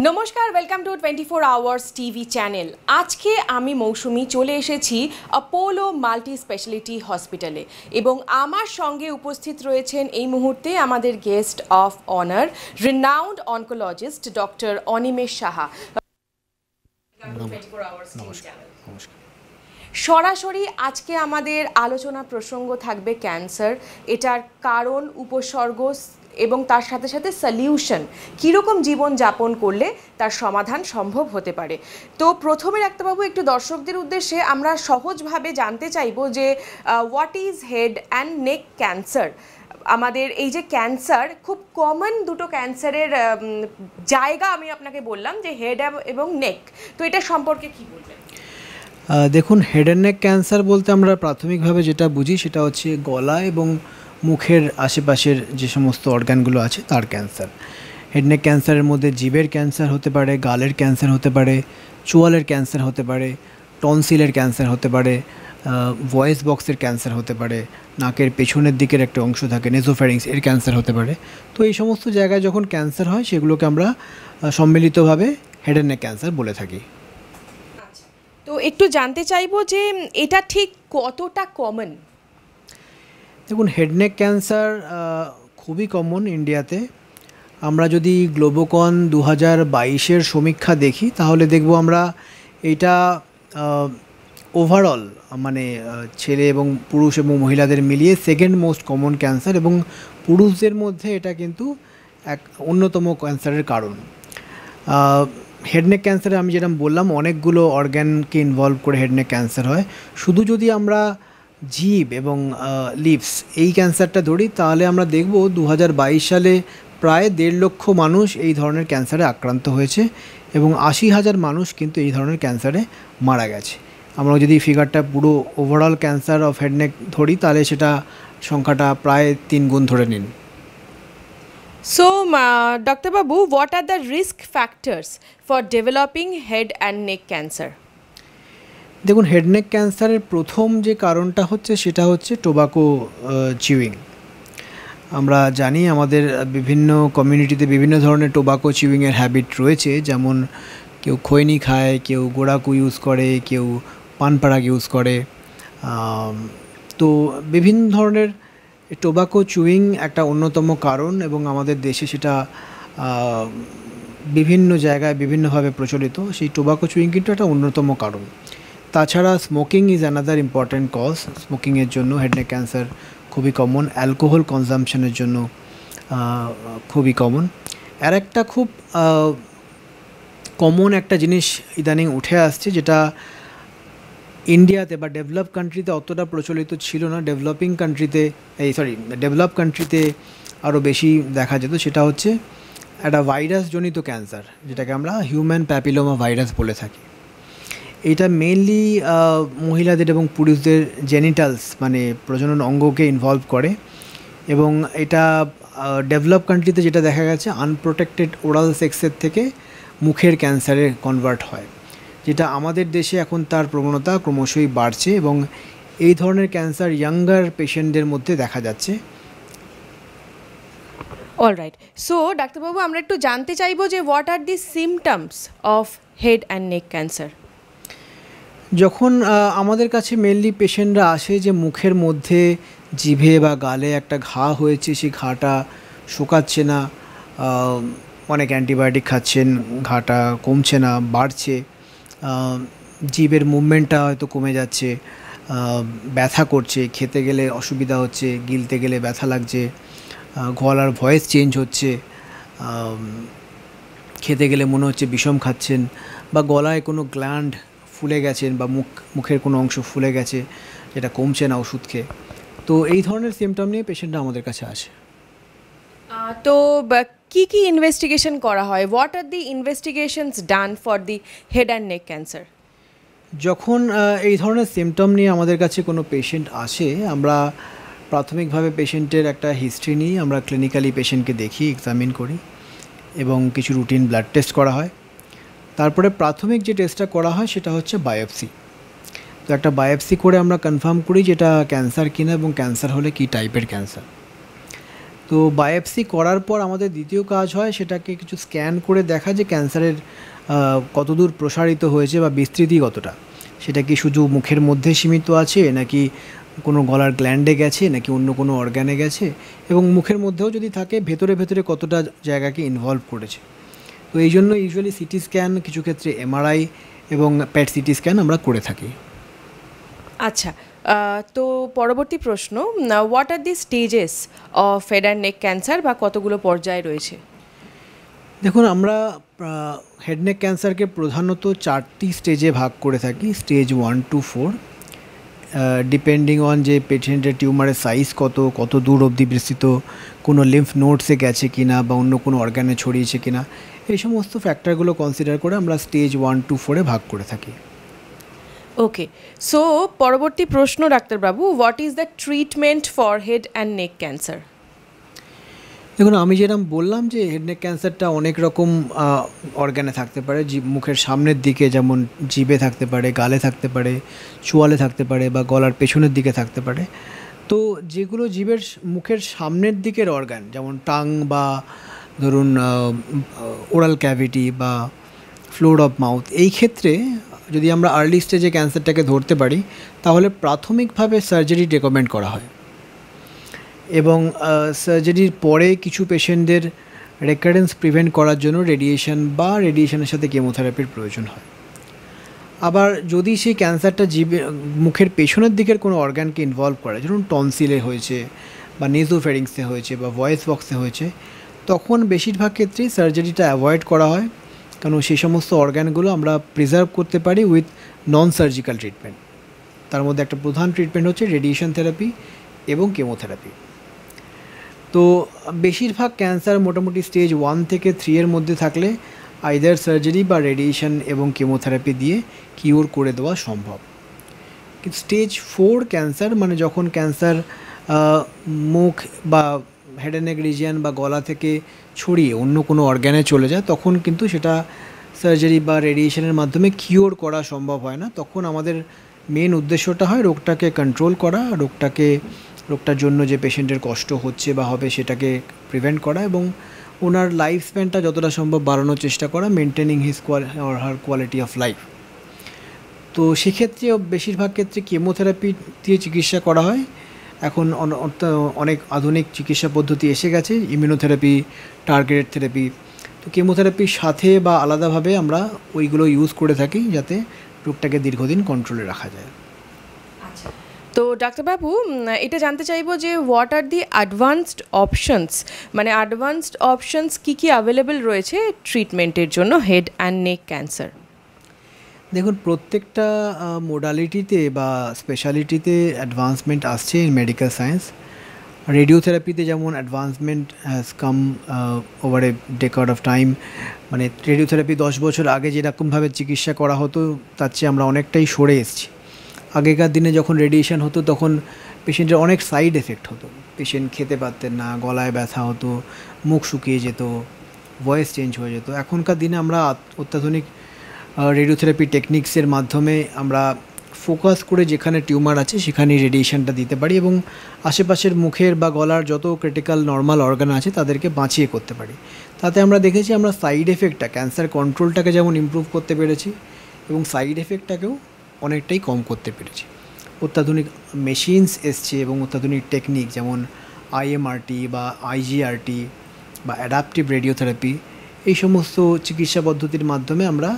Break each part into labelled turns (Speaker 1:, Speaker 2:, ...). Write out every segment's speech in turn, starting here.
Speaker 1: নমস্কার, welcome to 24 hours TV channel. আজকে আমি মৌসুমি চলে এসেছি অ্যাপোলো মাল্টি স্পেশালিটি হসপিটালে এবং আমার সঙ্গে উপস্থিত রয়েছেন এই মুহূর্তে আমাদের guest of honour, renowned oncologist doctor Animesh Saha. সরাসরি আজকে আমাদের আলোচনা প্রসঙ্গ থাকবে ক্যান্সার, এটার কারণ, উপসর্গ এবং তার সাথে সাথে সলিউশন, কীরকম জীবন যাপন করলে তার সমাধান সম্ভব হতে পারে। তো প্রথমে ডাক্তারবাবু, একটু দর্শকদের উদ্দেশ্যে আমরা সহজভাবে জানতে চাইব যে what is head and neck cancer. আমাদের এই যে ক্যান্সার, খুব কমন দুটো ক্যান্সারের জায়গা আমি আপনাকে বললাম যে হেড এবং নেক, তো এটা সম্পর্কে কী বলবেন?
Speaker 2: দেখুন, হেড অ্যান্ড নেক ক্যান্সার বলতে আমরা প্রাথমিকভাবে যেটা বুঝি সেটা হচ্ছে গলা এবং মুখের আশেপাশের যে সমস্ত অর্গানগুলো আছে তার ক্যান্সার। হেড নেক ক্যান্সারের মধ্যে জিভের ক্যান্সার হতে পারে, গালের ক্যান্সার হতে পারে, চোয়ালের ক্যান্সার হতে পারে, টনসিলের ক্যান্সার হতে পারে, ভয়েস বক্সের ক্যান্সার হতে পারে, নাকের পেছনের দিকের একটা অংশ থাকে নেসোফ্যারিংস, এর ক্যান্সার হতে পারে। তো এই সমস্ত জায়গায় যখন ক্যান্সার হয় সেগুলোকে আমরা সম্মিলিতভাবে হেড অ্যান্ড নেক ক্যান্সার বলে থাকি।
Speaker 1: তো একটু জানতে চাইবো যে এটা ঠিক কতটা কমন?
Speaker 2: দেখুন, হেড নেক ক্যান্সার খুবই কমন ইন্ডিয়াতে। আমরা যদি গ্লোবোকন 2022-এর সমীক্ষা দেখি তাহলে দেখব আমরা এটা ওভারঅল মানে ছেলে এবং পুরুষ এবং মহিলাদের মিলিয়ে সেকেন্ড মোস্ট কমন ক্যান্সার, এবং পুরুষদের মধ্যে এটা কিন্তু এক অন্যতম ক্যান্সারের কারণ। হেড নেক ক্যান্সারে আমি যেরকম বললাম, অনেকগুলো অর্গ্যানকে ইনভলভ করে হেড নেক ক্যান্সার হয়। শুধু যদি আমরা জিভ এবং লিপস এই ক্যান্সারটা ধরি তাহলে আমরা দেখব 2022 সালে প্রায় 1.5 লক্ষ মানুষ এই ধরনের ক্যান্সারে আক্রান্ত হয়েছে এবং 80,000 মানুষ কিন্তু এই ধরনের ক্যান্সারে মারা গেছে। আমরা যদি ফিগারটা পুরো overall cancer of head neck ধরি তাহলে সেটা সংখ্যাটা প্রায় 3 গুণ ধরে নিন।
Speaker 1: So, Dr. Babu, what are the risk factors for developing head and neck cancer?
Speaker 2: দেখুন, হেড নেক ক্যান্সারের প্রথম যে কারণটা হচ্ছে সেটা হচ্ছে টোবাকো চিউইং। আমরা জানি আমাদের বিভিন্ন কমিউনিটিতে বিভিন্ন ধরনের টোবাকো চিউইংয়ের হ্যাবিট রয়েছে, যেমন কেউ খৈনি খায়, কেউ গোড়াকু ইউজ করে, কেউ পান পারাগ ইউজ করে। তো বিভিন্ন ধরনের টোবাকো চুইং একটা অন্যতম কারণ, এবং আমাদের দেশে সেটা বিভিন্ন জায়গায় বিভিন্নভাবে প্রচলিত। সেই টোবাকো চুইং কিন্তু একটা অন্যতম কারণ। তাছাড়া smoking is another important cause. স্মোকিংয়ের জন্য হেড নেক ক্যান্সার খুবই কমন। অ্যালকোহল কনজাম্পশনের জন্য খুবই কমন। আর একটা খুব কমন একটা জিনিস ইদানিং উঠে আসছে, যেটা ইন্ডিয়াতে বা ডেভেলপ কান্ট্রিতে অতটা প্রচলিত ছিল না, ডেভেলপ কান্ট্রিতে আরও বেশি দেখা যেত। সেটা হচ্ছে একটা ভাইরাসজনিত ক্যান্সার, যেটাকে আমরা হিউম্যান প্যাপিলোমা ভাইরাস বলে থাকি। এটা মেনলি মহিলাদের এবং পুরুষদের জেনিটালস মানে প্রজনন অঙ্গকে ইনভলভ করে, এবং এটা ডেভেলপ কান্ট্রিতে যেটা দেখা গেছে আনপ্রোটেক্টেড ওরাল সেক্সের থেকে মুখের ক্যান্সারে কনভার্ট হয়, যেটা আমাদের দেশে এখন তার প্রবণতা ক্রমশই বাড়ছে এবং এই ধরনের ক্যান্সার ইয়াঙ্গার পেশেন্টদের মধ্যে দেখা যাচ্ছে।
Speaker 1: অলরাইট, সো ডাক্তারবাবু, আমরা একটু জানতে চাইবো যে what are the symptoms of head and neck cancer.
Speaker 2: যখন আমাদের কাছে মেনলি পেশেন্টরা আসে যে মুখের মধ্যে জিভে বা গালে একটা ঘা হয়েছে, সেই ঘাটা শুকাচ্ছে না, অনেক অ্যান্টিবায়োটিক খাচ্ছেন, ঘাটা কমছে না, বাড়ছে, জিভের মুভমেন্টটা হয়তো কমে যাচ্ছে, ব্যথা করছে, খেতে গেলে অসুবিধা হচ্ছে, গিলতে গেলে ব্যথা লাগছে, গলার ভয়েস চেঞ্জ হচ্ছে, খেতে গেলে মনে হচ্ছে বিষম খাচ্ছেন, বা গলায় কোনো গ্ল্যান্ড ফুলে গেছেন বা মুখের কোনো অংশ ফুলে গেছে, যেটা কমছে না ওষুধ খেয়ে। তো এই ধরনের সিমটম নিয়ে পেশেন্টরা আমাদের কাছে আসে।
Speaker 1: তো কি কি ইনভেস্টিগেশন করা হয়? What are the investigations done for the head and neck cancer?
Speaker 2: যখন এই ধরনের সিমটম নিয়ে আমাদের কাছে কোনো পেশেন্ট আসে, আমরা প্রাথমিকভাবে পেশেন্টের একটা হিস্ট্রি নিই, আমরা ক্লিনিক্যালি পেশেন্টকে দেখি, এক্সামিন করি এবং কিছু রুটিন ব্লাড টেস্ট করা হয়। তারপরে প্রাথমিক যে টেস্টটা করা হয় সেটা হচ্ছে বায়োপসি। তো একটা বায়োপসি করে আমরা কনফার্ম করি যেটা ক্যান্সার কিনা এবং ক্যান্সার হলে কী টাইপের ক্যান্সার। তো বায়োপসি করার পর আমাদের দ্বিতীয় কাজ হয় সেটাকে কিছু স্ক্যান করে দেখা যে ক্যান্সারের কতদূর প্রসারিত হয়েছে বা বিস্তৃতি কতটা, সেটা কি শুধু মুখের মধ্যে সীমিত আছে নাকি কোনো গলার গ্ল্যান্ডে গেছে নাকি অন্য কোনো অর্গানে গেছে, এবং মুখের মধ্যেও যদি থাকে ভেতরে ভেতরে কতটা জায়গাকে ইনভলভ করেছে। তো এই জন্য ইউজুয়ালি সিটি স্ক্যান, কিছু ক্ষেত্রে এমআরআই এবং প্যাট সিটি স্ক্যান আমরা করে থাকি।
Speaker 1: আচ্ছা, তো পরবর্তী প্রশ্ন, what are the stages of head and neck cancer, বা কতগুলো পর্যায় রয়েছে?
Speaker 2: দেখুন, আমরা হেড নেক ক্যান্সারকে প্রধানত 4টি স্টেজে ভাগ করে থাকি, স্টেজ 1 to 4, ডিপেন্ডিং অন যে পেশেন্টের টিউমারের সাইজ কত দূর অবধি বিস্তৃত, কোনো লিম্ফ নোডসে গেছে কিনা বা অন্য কোনো অর্গানে ছড়িয়েছে কিনা, এই সমস্ত ফ্যাক্টরগুলো কনসিডার করে আমরা স্টেজ 1 to 4 ভাগ করে থাকি।
Speaker 1: ওকে, সো পরবর্তী প্রশ্ন ডাক্তারবাবু, what is the treatment for head and neck cancer?
Speaker 2: দেখুন, আমি যেরকম বললাম যে হেড নেক ক্যান্সারটা অনেক রকম অর্গানে থাকতে পারে, মুখের সামনের দিকে যেমন জিভে থাকতে পারে, গালে থাকতে পারে, চোয়ালে থাকতে পারে বা গলার পেছনের দিকে থাকতে পারে। তো যেগুলো জিভের মুখের সামনের দিকের অর্গান, যেমন টাং বা ধরুন ওরাল ক্যাভিটি বা ফ্লোর অফ মাউথ, এই ক্ষেত্রে যদি আমরা আর্লি স্টেজে ক্যান্সারটাকে ধরতে পারি তাহলে প্রাথমিকভাবে সার্জারি রেকমেন্ড করা হয়, এবং সার্জারির পরে কিছু পেশেন্টদের রেকারেন্স প্রিভেন্ট করার জন্য রেডিয়েশনের সাথে কেমোথেরাপির প্রয়োজন হয়। আবার যদি সেই ক্যান্সারটা মুখের পেছনের দিকের কোনো অর্গানকে ইনভলভ করে, ধরুন টনসিলে হয়েছে বা নেজোফেরিংসে হয়েছে বা ভয়েস বক্সে হয়েছে, তখন বেশিরভাগ ক্ষেত্রেই সার্জারিটা অ্যাভয়েড করা হয়, কারণ সেই সমস্ত অর্গানগুলো আমরা প্রিজার্ভ করতে পারি উইথ নন সার্জিক্যাল ট্রিটমেন্ট। তার মধ্যে একটা প্রধান ট্রিটমেন্ট হচ্ছে রেডিয়েশন থেরাপি এবং কেমোথেরাপি। তো বেশিরভাগ ক্যান্সার মোটামুটি স্টেজ 1 থেকে 3 এর মধ্যে থাকলে আইদার সার্জারি বা রেডিয়েশন এবং কেমোথেরাপি দিয়ে কিওর করে দেওয়া সম্ভব। কিন্তু স্টেজ 4 ক্যান্সার, মানে যখন ক্যান্সার মুখ বা হেড অ্যান্ড নেক রিজিয়ন বা গলা থেকে ছড়িয়ে অন্য কোনো অর্গানে চলে যায়, তখন কিন্তু সেটা সার্জারি বা রেডিয়েশনের মাধ্যমে কিওর করা সম্ভব হয় না। তখন আমাদের মেন উদ্দেশ্যটা হয় রোগটাকে কন্ট্রোল করা, রোগটার জন্য যে পেশেন্টের কষ্ট হচ্ছে বা হবে সেটাকে প্রিভেন্ট করা, এবং ওনার লাইফ স্প্যানটা যতটা সম্ভব বাড়ানোর চেষ্টা করা, maintaining his her quality of life. তো সেক্ষেত্রে বেশিরভাগ ক্ষেত্রে কেমোথেরাপি দিয়ে চিকিৎসা করা হয়। এখন অনেক আধুনিক চিকিৎসা পদ্ধতি এসে গেছে, ইমিউনোথেরাপি, টার্গেটেড থেরাপি। তো কেমোথেরাপির সাথে বা আলাদাভাবে আমরা ওইগুলো ইউজ করে থাকি যাতে রোগটাকে দীর্ঘদিন কন্ট্রোলে রাখা যায়।
Speaker 1: তো ডাক্তারবাবু, এটা জানতে চাইবো যে what are the advanced options, মানে অ্যাডভান্সড অপশনস কী কী অ্যাভেলেবেল রয়েছে ট্রিটমেন্টের জন্য হেড অ্যান্ড নেক ক্যান্সার?
Speaker 2: দেখুন, প্রত্যেকটা মোডালিটিতে বা স্পেশালিটিতে অ্যাডভান্সমেন্ট আসছে ইন মেডিকেল সায়েন্স। রেডিওথেরাপিতে যেমন advancement has come over a decade of time, মানে রেডিওথেরাপি 10 বছর আগে যেরকমভাবে চিকিৎসা করা হতো তার চেয়ে আমরা অনেকটাই সরে এসেছি। আগেকার দিনে যখন রেডিয়েশন হতো তখন পেশেন্টের অনেক সাইড এফেক্ট হতো, পেশেন্ট খেতে পারতেন না, গলায় ব্যথা হতো, মুখ শুকিয়ে যেত, ভয়েস চেঞ্জ হয়ে যেত। এখনকার দিনে আমরা অত্যাধুনিক রেডিওথেরাপি টেকনিক্সের মাধ্যমে আমরা ফোকাস করে যেখানে টিউমার আছে সেখানেই রেডিয়েশনটা দিতে পারি, এবং আশেপাশের মুখের বা গলার যত ক্রিটিক্যাল নর্মাল অর্গান আছে তাদেরকে বাঁচিয়ে করতে পারি। তাতে আমরা দেখেছি আমরা সাইড এফেক্টটা, ক্যান্সার কন্ট্রোলটাকে যেমন ইমপ্রুভ করতে পেরেছি এবং সাইড এফেক্টটাকেও অনেকটাই কম করতে পেরেছি। অত্যাধুনিক মেশিনস এসছে এবং অত্যাধুনিক টেকনিক যেমন আইএমআরটি বা আইজিআরটি বা অ্যাডাপটিভ রেডিওথেরাপি, এই সমস্ত চিকিৎসা পদ্ধতির মাধ্যমে আমরা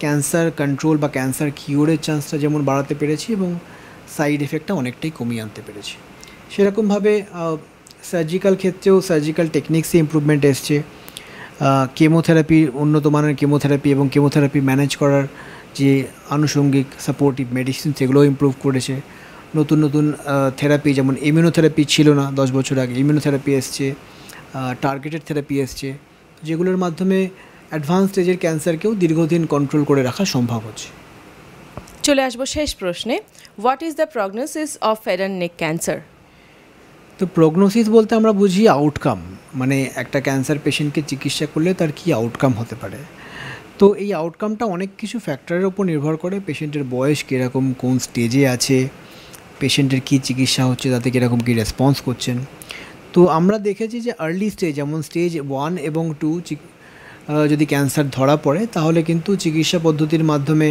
Speaker 2: ক্যান্সার কন্ট্রোল বা ক্যান্সার কিওরের চান্সটা যেমন বাড়াতে পেরেছি এবং সাইড এফেক্টটা অনেকটাই কমিয়ে আনতে পেরেছি। সেরকমভাবে সার্জিক্যাল ক্ষেত্রেও সার্জিক্যাল টেকনিক্সে ইমপ্রুভমেন্ট এসছে। কেমোথেরাপি, উন্নত মানের কেমোথেরাপি এবং কেমোথেরাপি ম্যানেজ করার যে আনুষঙ্গিক সাপোর্টিভ মেডিসিন সেগুলোও ইমপ্রুভ করেছে। নতুন নতুন থেরাপি, যেমন ইমিউনোথেরাপি ছিল না 10 বছর আগে, ইমিউনোথেরাপি এসছে, টার্গেটেড থেরাপি এসছে, যেগুলোর মাধ্যমে অ্যাডভান্স স্টেজের ক্যান্সারকেও দীর্ঘদিন কন্ট্রোল করে রাখা সম্ভব হচ্ছে।
Speaker 1: চলে আসবো শেষ প্রশ্নে, what is the prognosis of head and neck cancer?
Speaker 2: তো প্রগনোসিস বলতে আমরা বুঝি আউটকাম, মানে একটা ক্যান্সার পেশেন্টকে চিকিৎসা করলে তার কী আউটকাম হতে পারে। তো এই আউটকামটা অনেক কিছু ফ্যাক্টরের উপর নির্ভর করে। পেশেন্টের বয়স কীরকম, কোন স্টেজে আছে, পেশেন্টের কী চিকিৎসা হচ্ছে, তাতে কীরকম কী রেসপন্স করছেন। তো তো আমরা দেখেছি যে আর্লি স্টেজ, যেমন স্টেজ 1 এবং 2 যদি ক্যান্সার ধরা পড়ে, তাহলে কিন্তু চিকিৎসা পদ্ধতির মাধ্যমে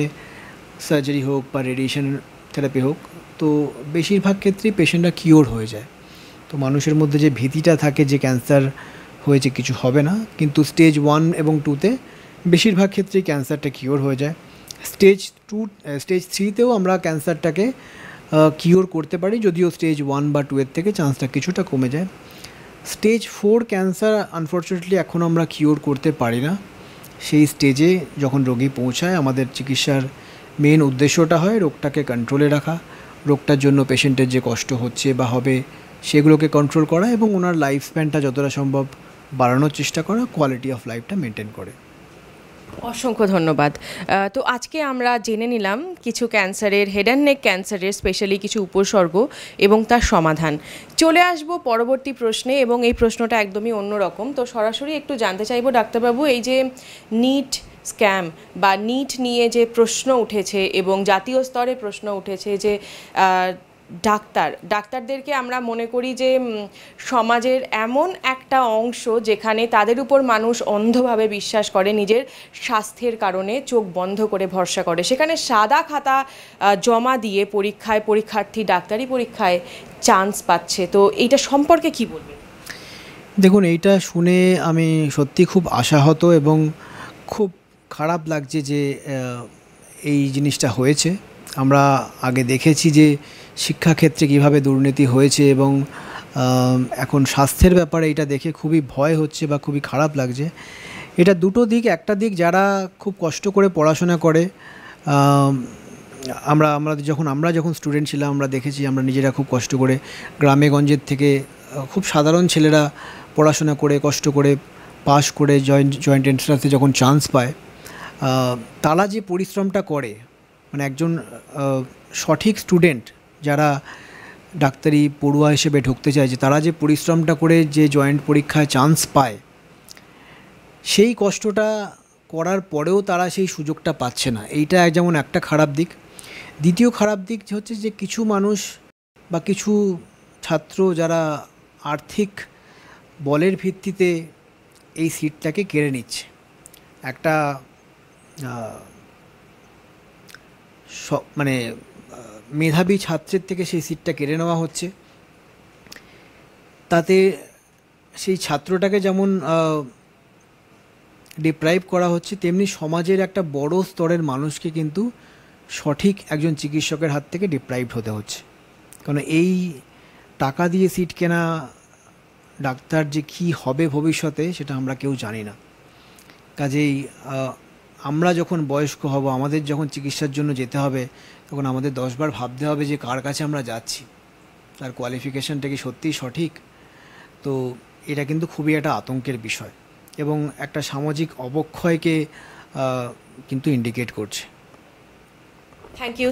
Speaker 2: সার্জারি হোক বা রেডিয়েশন থেরাপি হোক, তো বেশিরভাগ ক্ষেত্রেই পেশেন্টরা কিওর হয়ে যায়। তো মানুষের মধ্যে যে ভীতিটা থাকে যে ক্যান্সার হয়েছে কিছু হবে না, কিন্তু স্টেজ 1 এবং 2তে বেশিরভাগ ক্ষেত্রেই ক্যান্সারটা কিওর হয়ে যায়। স্টেজ 3তেও আমরা ক্যান্সারটাকে কিওর করতে পারি, যদিও স্টেজ 1 বা 2 এর থেকে চান্সটা কিছুটা কমে যায়। স্টেজ 4 ক্যান্সার আনফর্চুনেটলি এখনও আমরা কিওর করতে পারি না। সেই স্টেজে যখন রোগী পৌঁছায়, আমাদের চিকিৎসার মেন উদ্দেশ্যটা হয় রোগটাকে কন্ট্রোলে রাখা, রোগটার জন্য পেশেন্টের যে কষ্ট হচ্ছে বা হবে সেগুলোকে কন্ট্রোল করা এবং ওনার লাইফ স্প্যানটা যতটা সম্ভব বাড়ানোর চেষ্টা করা, কোয়ালিটি অফ লাইফটা মেনটেন করে।
Speaker 1: অসংখ্য ধন্যবাদ। তো আজকে আমরা জেনে নিলাম কিছু ক্যান্সারের, হেড অ্যান্ড নেক ক্যান্সারের স্পেশালি কিছু উপসর্গ এবং তার সমাধান। চলে আসব পরবর্তী প্রশ্নে, এবং এই প্রশ্নটা একদমই অন্যরকম। তো সরাসরি একটু জানতে চাইবো ডাক্তারবাবু, এই যে নিট স্ক্যাম বা নিট নিয়ে যে প্রশ্ন উঠেছে এবং জাতীয় স্তরে প্রশ্ন উঠেছে যে ডাক্তারদেরকে আমরা মনে করি যে সমাজের এমন একটা অংশ যেখানে তাদের উপর মানুষ অন্ধভাবে বিশ্বাস করে, নিজের স্বাস্থ্যের কারণে চোখ বন্ধ করে ভরসা করে, সেখানে সাদা খাতা জমা দিয়ে পরীক্ষার্থী ডাক্তারি পরীক্ষায় চান্স পাচ্ছে। তো এইটা সম্পর্কে কি বলবেন?
Speaker 2: দেখুন, এইটা শুনে আমি সত্যি খুব আশাহত এবং খুব খারাপ লাগছে যে এই জিনিসটা হয়েছে। আমরা আগে দেখেছি যে শিক্ষাক্ষেত্রে কীভাবে দুর্নীতি হয়েছে, এবং এখন স্বাস্থ্যের ব্যাপারে এটা দেখে খুবই ভয় হচ্ছে বা খুবই খারাপ লাগছে। এটা দুটো দিক। একটা দিক যারা খুব কষ্ট করে পড়াশোনা করে, আমরা যখন স্টুডেন্ট ছিলাম আমরা দেখেছি, আমরা নিজেরা খুব কষ্ট করে গ্রামে গঞ্জের থেকে খুব সাধারণ ছেলেরা পড়াশোনা করে কষ্ট করে পাশ করে জয়েন্ট এন্ট্রান্সে যখন চান্স পায়, তারা যে পরিশ্রমটা করে, মানে একজন সঠিক স্টুডেন্ট যারা ডাক্তারি পড়ুয়া হিসেবে ঢুকতে চাইছে, তারা যে পরিশ্রমটা করে যে জয়েন্ট পরীক্ষায় চান্স পায়, সেই কষ্টটা করার পরেও তারা সেই সুযোগটা পাচ্ছে না। এইটা যেমন একটা খারাপ দিক। দ্বিতীয় খারাপ দিক হচ্ছে যে কিছু মানুষ বা কিছু ছাত্র যারা আর্থিক বলের ভিত্তিতে এই সিটটাকে কেড়ে নিচ্ছে। একটা মানে মেধাবী ছাত্রের থেকে সেই সিটটা কেড়ে নেওয়া হচ্ছে। তাতে সেই ছাত্রটাকে যেমন ডিপ্রাইভ করা হচ্ছে, তেমনি সমাজের একটা বড় স্তরের মানুষকে কিন্তু সঠিক একজন চিকিৎসকের হাত থেকে ডিপ্রাইভড হতে হচ্ছে। কারণ এই টাকা দিয়ে সিট কেনা ডাক্তার যে কী হবে ভবিষ্যতে, সেটা আমরা কেউ জানি না। কাজেই আমরা যখন বয়স্ক হব, আমাদের যখন চিকিৎসার জন্য যেতে হবে, তখন আমাদের 10 বার ভাবতে হবে যে কার কাছে আমরা যাচ্ছি, তার কোয়ালিফিকেশানটা কি সত্যিই সঠিক। তো এটা কিন্তু খুবই একটা আতঙ্কের বিষয় এবং একটা সামাজিক অবক্ষয়কে কিন্তু ইন্ডিকেট করছে।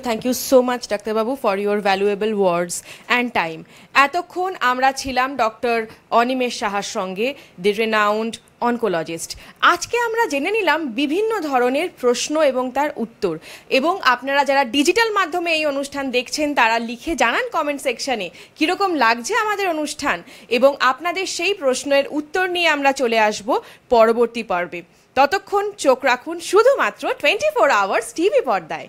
Speaker 1: থ্যাংক ইউ সো মাচ ডাক্তারবাবু for your valuable words and time. এতক্ষণ আমরা ছিলাম ডক্টর অনিমেষ সাহার সঙ্গে, দি রেনাউন্ড অনকোলজিস্ট। আজকে আমরা জেনে নিলাম বিভিন্ন ধরনের প্রশ্ন এবং তার উত্তর, এবং আপনারা যারা ডিজিটাল মাধ্যমে এই অনুষ্ঠান দেখছেন তারা লিখে জানান কমেন্ট সেকশনে কীরকম লাগছে আমাদের অনুষ্ঠান, এবং আপনাদের সেই প্রশ্নের উত্তর নিয়ে আমরা চলে আসব পরবর্তী পর্বে। ততক্ষণ চোখ রাখুন শুধুমাত্র 24 আওয়ার্স টিভি পর্দায়।